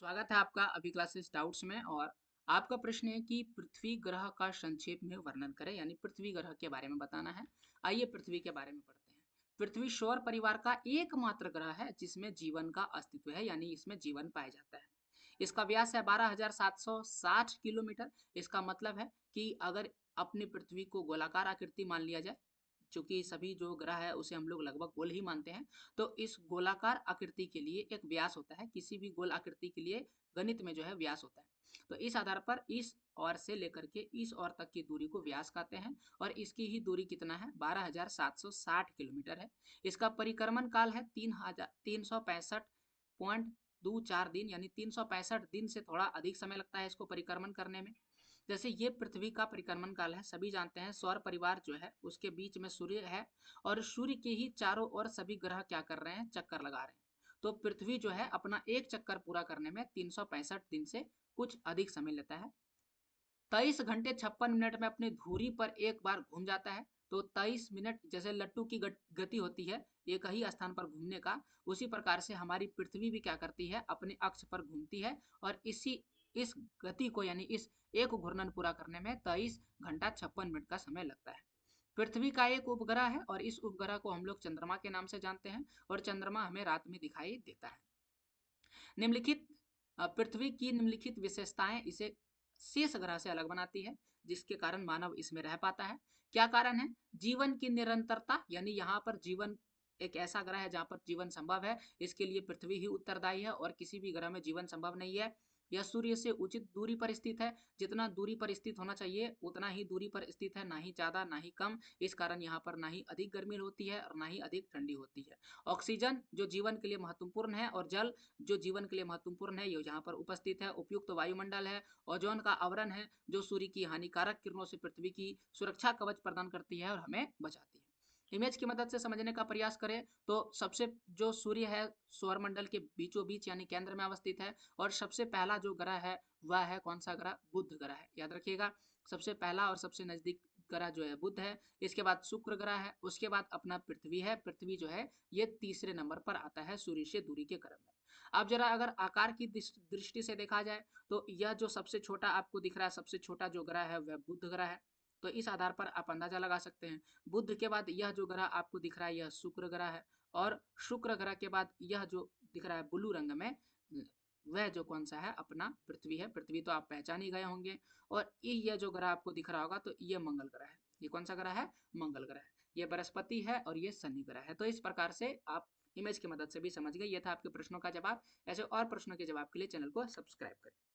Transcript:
स्वागत है आपका अभी क्लासेस डाउट्स में। और आपका प्रश्न है कि पृथ्वी ग्रह का संक्षेप में वर्णन करें, यानी पृथ्वी ग्रह के बारे में बताना है। आइए पृथ्वी के बारे में पढ़ते हैं। पृथ्वी सौर परिवार का एकमात्र ग्रह है जिसमें जीवन का अस्तित्व है, यानी इसमें जीवन पाया जाता है। इसका व्यास है 12,760 किलोमीटर। इसका मतलब है कि अगर अपनी पृथ्वी को गोलाकार आकृति मान लिया जाए, चूंकि सभी जो ग्रह है उसे हम लोग लगभग गोल ही मानते हैं, तो इस गोलाकार आकृति के लिए एक व्यास होता है। किसी भी गोल आकृति के लिए गणित में जो है व्यास होता है। तो इस आधार पर इस ओर से लेकर के इस ओर तक की दूरी को व्यास कहते हैं। और इसकी ही दूरी कितना है, 12,760 किलोमीटर है। इसका परिक्रमण काल है 3,365.24 दिन, यानी 365 दिन से थोड़ा अधिक समय लगता है इसको परिक्रमण करने में। जैसे ये पृथ्वी का परिक्रमण काल है, सभी जानते हैं सौर परिवार जो है उसके बीच में सूर्य है, और सूर्य के ही चारों ओर सभी ग्रह क्या कर रहे हैं, चक्कर लगा रहे हैं। तो पृथ्वी जो है अपना एक चक्कर पूरा करने में 365 दिन से कुछ अधिक समय लेता है। 23 घंटे 56 मिनट में अपनी धुरी पर एक बार घूम जाता है। तो 23 मिनट, जैसे लट्टू की गति होती है एक ही स्थान पर घूमने का, उसी प्रकार से हमारी पृथ्वी भी क्या करती है, अपने अक्ष पर घूमती है। और इस गति को, यानी इस एक घूर्णन पूरा करने में 23 घंटा 56 मिनट का समय लगता है। पृथ्वी का एक उपग्रह है, और इस उपग्रह को हम लोग चंद्रमा के नाम से जानते हैं। और चंद्रमा हमें रात में दिखाई देता है। निम्नलिखित पृथ्वी की निम्नलिखित विशेषताएं इसे शेष ग्रह से अलग बनाती है, जिसके कारण मानव इसमें रह पाता है। क्या कारण है? जीवन की निरंतरता, यानी यहाँ पर जीवन, एक ऐसा ग्रह है जहाँ पर जीवन संभव है, इसके लिए पृथ्वी ही उत्तरदायी है, और किसी भी ग्रह में जीवन संभव नहीं है। यह सूर्य से उचित दूरी पर स्थित है। जितना दूरी पर स्थित होना चाहिए उतना ही दूरी पर स्थित है, ना ही ज्यादा ना ही कम। इस कारण यहाँ पर ना ही अधिक गर्मी होती है और ना ही अधिक ठंडी होती है। ऑक्सीजन जो जीवन के लिए महत्वपूर्ण है, और जल जो जीवन के लिए महत्वपूर्ण है, ये यहाँ पर उपस्थित है। उपयुक्त वायुमंडल है। ओजोन का आवरण है जो सूर्य की हानिकारक किरणों से पृथ्वी की सुरक्षा कवच प्रदान करती है और हमें बचाती है। इमेज की मदद से समझने का प्रयास करें तो सबसे जो सूर्य है सौर मंडल के बीचों बीच, यानी केंद्र में अवस्थित है। और सबसे पहला जो ग्रह है वह है कौन सा ग्रह? बुध ग्रह है, याद रखिएगा। सबसे पहला और सबसे नजदीक ग्रह जो है बुध है। इसके बाद शुक्र ग्रह है, उसके बाद अपना पृथ्वी है। पृथ्वी जो है ये तीसरे नंबर पर आता है सूर्य से दूरी के क्रम में। अब जरा अगर आकार की दृष्टि से देखा जाए तो यह जो सबसे छोटा आपको दिख रहा है, सबसे छोटा जो ग्रह है वह बुध ग्रह है। तो इस आधार पर आप अंदाजा लगा सकते हैं। बुध के बाद यह जो ग्रह आपको दिख रहा है यह शुक्र ग्रह है। और शुक्र ग्रह के बाद यह जो दिख रहा है ब्लू रंग में, वह जो कौन सा है, अपना पृथ्वी है। पृथ्वी तो आप पहचान ही गए होंगे। और यह जो ग्रह आपको दिख रहा होगा तो यह मंगल ग्रह है। ये कौन सा ग्रह है? मंगल ग्रह है। ये बृहस्पति है और ये शनि ग्रह है। तो इस प्रकार से आप इमेज की मदद से भी समझ गए। यह था आपके प्रश्नों का जवाब। ऐसे और प्रश्नों के जवाब के लिए चैनल को सब्सक्राइब करें।